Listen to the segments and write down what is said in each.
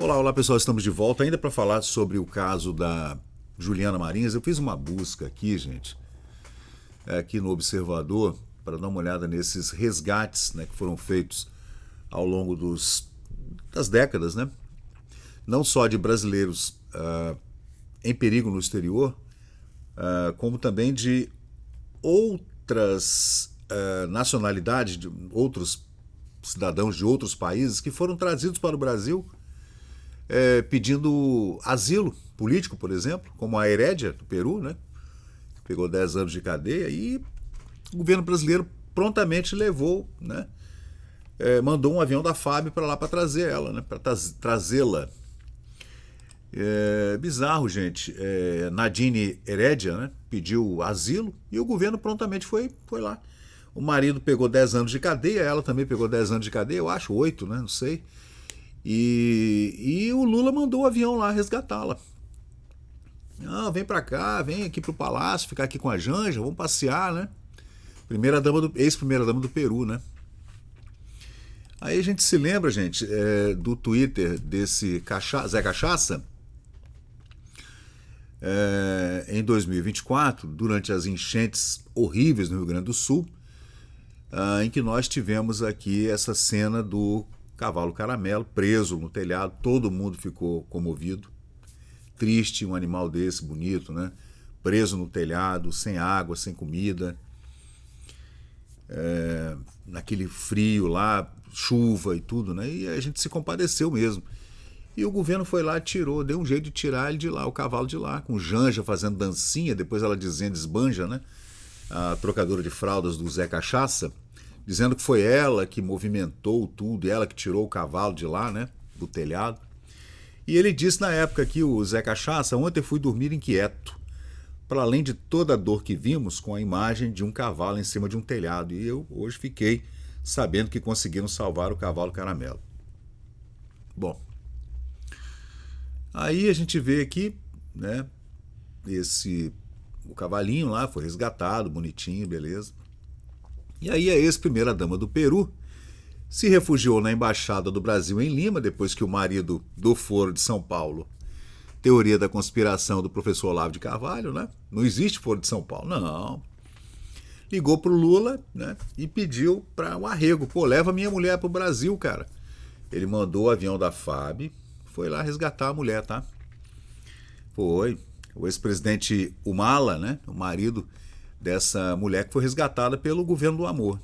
Olá, olá pessoal, estamos de volta ainda para falar sobre o caso da Juliana Marins. Eu fiz uma busca aqui, gente, aqui no Observador, para dar uma olhada nesses resgates, né, que foram feitos ao longo das décadas, né? Não só de brasileiros em perigo no exterior, como também de outras nacionalidades, de outros cidadãos de outros países que foram trazidos para o Brasil pedindo asilo político, por exemplo, como a Herédia, do Peru, né? Pegou 10 anos de cadeia e o governo brasileiro prontamente levou, né? Mandou um avião da FAB para lá para trazer ela, né? Para trazê-la. Bizarro, gente. Nadine Heredia, né? Pediu asilo e o governo prontamente foi lá. O marido pegou 10 anos de cadeia, ela também pegou 10 anos de cadeia, eu acho, 8, né? Não sei. E o Lula mandou o avião lá resgatá-la. Não, vem pra cá, vem aqui pro palácio, ficar aqui com a Janja, vamos passear, né? Ex-primeira dama do Peru, né? Aí a gente se lembra, gente, do Twitter desse Zé Cachaça, em 2024, durante as enchentes horríveis no Rio Grande do Sul, em que nós tivemos aqui essa cena do cavalo caramelo preso no telhado, todo mundo ficou comovido, triste, um animal desse bonito, né? Preso no telhado, sem água, sem comida, naquele frio lá, chuva e tudo, né? E a gente se compadeceu mesmo. E o governo foi lá, tirou, deu um jeito de tirar ele de lá, o cavalo de lá, com Janja fazendo dancinha, depois ela dizendo, esbanja, né? A trocadora de fraldas do Zé Cachaça, dizendo que foi ela que movimentou tudo, ela que tirou o cavalo de lá, né? Do telhado. E ele disse na época que o Zé Cachaça, ontem fui dormir inquieto, para além de toda a dor que vimos com a imagem de um cavalo em cima de um telhado. E eu hoje fiquei sabendo que conseguiram salvar o cavalo caramelo. Bom, aí a gente vê aqui, né, o cavalinho lá foi resgatado, bonitinho, beleza. E aí a ex-primeira dama do Peru se refugiou na Embaixada do Brasil em Lima, depois que o marido do Foro de São Paulo, teoria da conspiração do professor Olavo de Carvalho, né? Não existe Foro de São Paulo, não. Ligou pro Lula, né? E pediu para o arrego. Pô, leva minha mulher pro Brasil, cara. Ele mandou o avião da FAB, foi lá resgatar a mulher, tá? Foi. O ex-presidente Humala, né? O marido dessa mulher que foi resgatada pelo governo do amor.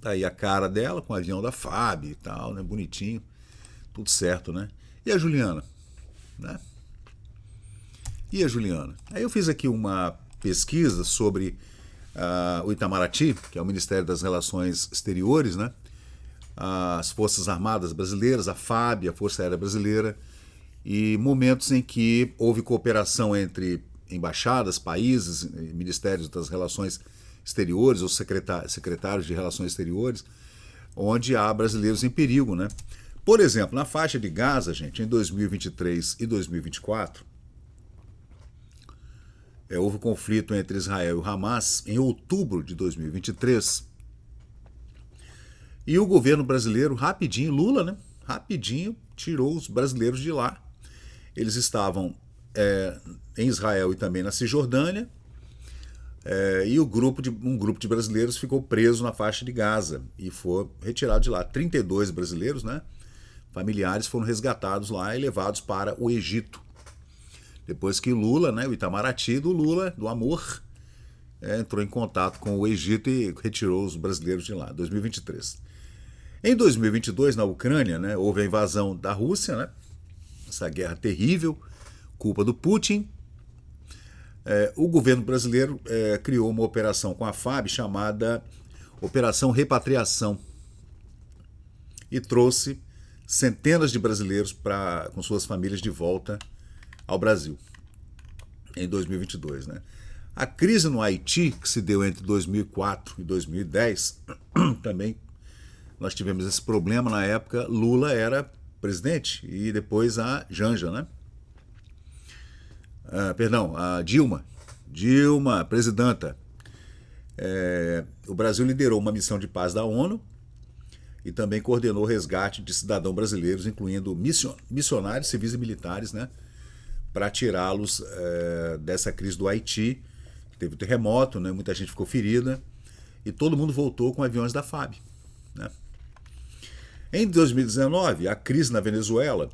Tá aí a cara dela com o avião da FAB e tal, né? Bonitinho. Tudo certo, né? E a Juliana? Né? E a Juliana? Aí eu fiz aqui uma pesquisa sobre o Itamaraty, que é o Ministério das Relações Exteriores, né? As Forças Armadas Brasileiras, a FAB, a Força Aérea Brasileira, e momentos em que houve cooperação entre embaixadas, países, ministérios das relações exteriores ou secretários de relações exteriores, onde há brasileiros em perigo, né? Por exemplo, na faixa de Gaza, gente, em 2023 e 2024, houve um conflito entre Israel e o Hamas em outubro de 2023, e o governo brasileiro, rapidinho, Lula, né? Rapidinho tirou os brasileiros de lá. Eles estavam em Israel e também na Cisjordânia, e um grupo de brasileiros ficou preso na faixa de Gaza e foi retirado de lá. 32 brasileiros, né? Familiares foram resgatados lá e levados para o Egito. Depois que Lula, né, o Itamaraty do Lula, do amor, entrou em contato com o Egito e retirou os brasileiros de lá, 2023. Em 2022, na Ucrânia, né, houve a invasão da Rússia, né, essa guerra terrível, culpa do Putin. O governo brasileiro criou uma operação com a FAB chamada Operação Repatriação e trouxe centenas de brasileiros com suas famílias de volta ao Brasil em 2022, né? A crise no Haiti, que se deu entre 2004 e 2010, também nós tivemos esse problema na época. Lula era presidente e depois a Janja, né? A Dilma, presidenta. O Brasil liderou uma missão de paz da ONU e também coordenou o resgate de cidadãos brasileiros, incluindo missionários civis e militares, né, para tirá-los dessa crise do Haiti, que teve um terremoto, né, muita gente ficou ferida, e todo mundo voltou com aviões da FAB. Né. Em 2019, a crise na Venezuela,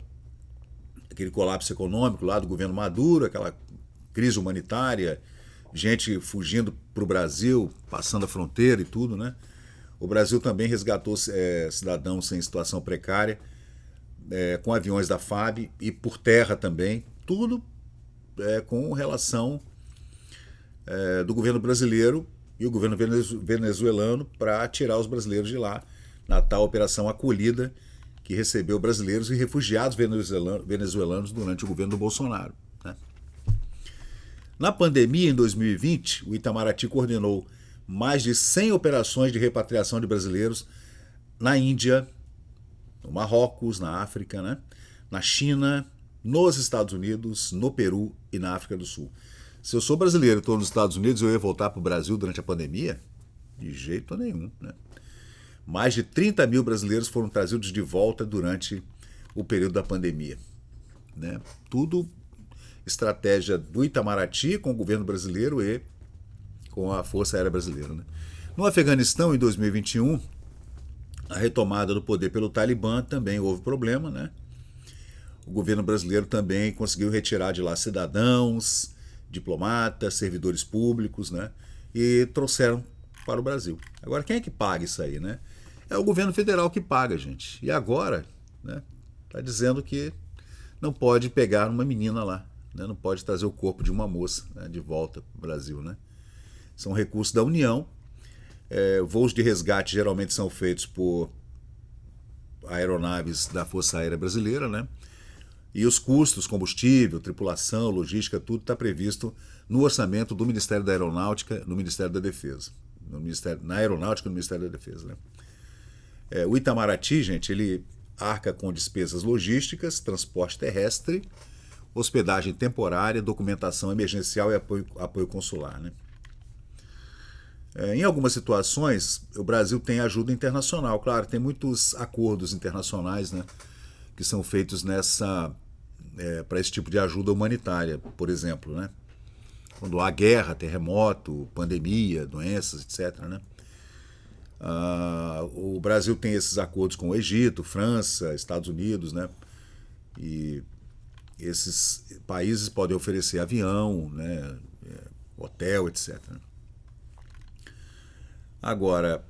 aquele colapso econômico lá do governo Maduro, aquela crise humanitária, gente fugindo para o Brasil, passando a fronteira e tudo, né? O Brasil também resgatou cidadãos em situação precária, com aviões da FAB e por terra também, tudo com relação do governo brasileiro e o governo venezuelano para tirar os brasileiros de lá, na tal Operação Acolhida, que recebeu brasileiros e refugiados venezuelanos durante o governo do Bolsonaro. Né? Na pandemia, em 2020, o Itamaraty coordenou mais de 100 operações de repatriação de brasileiros na Índia, no Marrocos, na África, né? Na China, nos Estados Unidos, no Peru e na África do Sul. Se eu sou brasileiro e estou nos Estados Unidos, eu ia voltar para o Brasil durante a pandemia? De jeito nenhum. Né? Mais de 30 mil brasileiros foram trazidos de volta durante o período da pandemia. Né? Tudo estratégia do Itamaraty com o governo brasileiro e com a Força Aérea Brasileira. Né? No Afeganistão, em 2021, a retomada do poder pelo Talibã também houve problema. Né? O governo brasileiro também conseguiu retirar de lá cidadãos, diplomatas, servidores públicos, né? E trouxeram para o Brasil. Agora, quem é que paga isso aí? Né? É o governo federal que paga, gente. E agora, né, tá dizendo que não pode pegar uma menina lá, né? Não pode trazer o corpo de uma moça, né, de volta para o Brasil. Né? São recursos da União. Voos de resgate geralmente são feitos por aeronaves da Força Aérea Brasileira, né? E os custos, combustível, tripulação, logística, tudo está previsto no orçamento do Ministério da Aeronáutica, no Ministério da Defesa. Na Aeronáutica, no Ministério da Defesa. Né? O Itamaraty, gente, ele arca com despesas logísticas, transporte terrestre, hospedagem temporária, documentação emergencial e apoio consular. Né? Em algumas situações, o Brasil tem ajuda internacional. Claro, tem muitos acordos internacionais, né, que são feitos para esse tipo de ajuda humanitária, por exemplo. Né? Quando há guerra, terremoto, pandemia, doenças, etc. Né? O Brasil tem esses acordos com o Egito, França, Estados Unidos, né? E esses países podem oferecer avião, né, hotel, etc. Agora,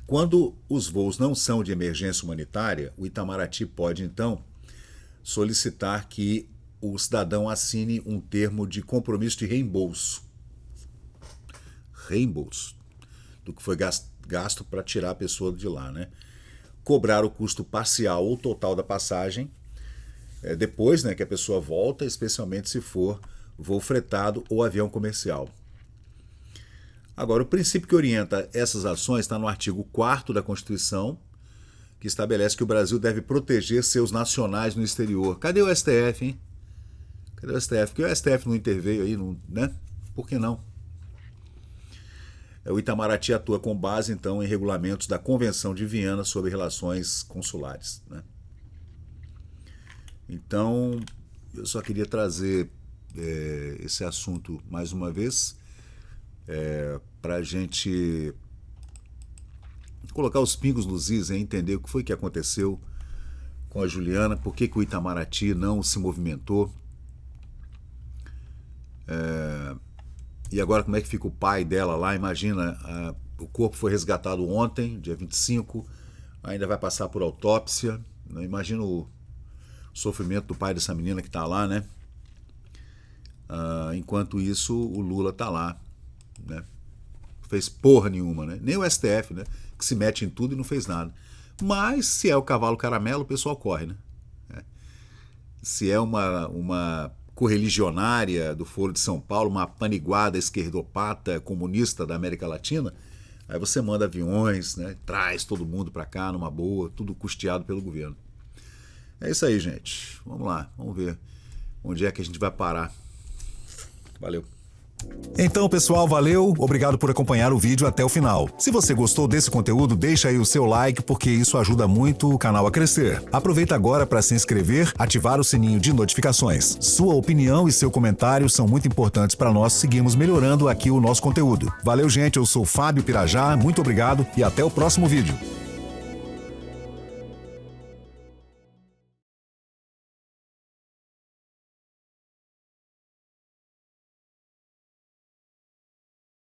quando os voos não são de emergência humanitária, o Itamaraty pode, então, solicitar que o cidadão assine um termo de compromisso de reembolso. Reembolso do que foi gasto para tirar a pessoa de lá. Né? Cobrar o custo parcial ou total da passagem, depois, né, que a pessoa volta, especialmente se for voo fretado ou avião comercial. Agora, o princípio que orienta essas ações está no artigo 4º da Constituição, que estabelece que o Brasil deve proteger seus nacionais no exterior. Cadê o STF, hein? Cadê o STF? Porque o STF não interveio aí, não, né? Por que não? O Itamaraty atua com base, então, em regulamentos da Convenção de Viena sobre relações consulares. Né? Então, eu só queria trazer esse assunto mais uma vez, para a gente colocar os pingos nos is, entender o que foi que aconteceu com a Juliana, por que o Itamaraty não se movimentou, e agora como é que fica o pai dela lá. Imagina, o corpo foi resgatado ontem, dia 25, ainda vai passar por autópsia. Imagina o sofrimento do pai dessa menina que está lá, né? Enquanto isso, o Lula está lá, né? Não fez porra nenhuma, né? Nem o STF, né? Que se mete em tudo e não fez nada. Mas se é o cavalo caramelo, o pessoal corre, né? Se é uma correligionária do Foro de São Paulo, uma paniguada esquerdopata comunista da América Latina, aí você manda aviões, né? Traz todo mundo para cá numa boa, tudo custeado pelo governo. É isso aí, gente. Vamos lá, vamos ver onde é que a gente vai parar. Valeu. Então, pessoal, valeu, obrigado por acompanhar o vídeo até o final. Se você gostou desse conteúdo, deixa aí o seu like, porque isso ajuda muito o canal a crescer. Aproveita agora para se inscrever, ativar o sininho de notificações. Sua opinião e seu comentário são muito importantes para nós seguirmos melhorando aqui o nosso conteúdo. Valeu, gente, eu sou Fábio Pirajá, muito obrigado e até o próximo vídeo.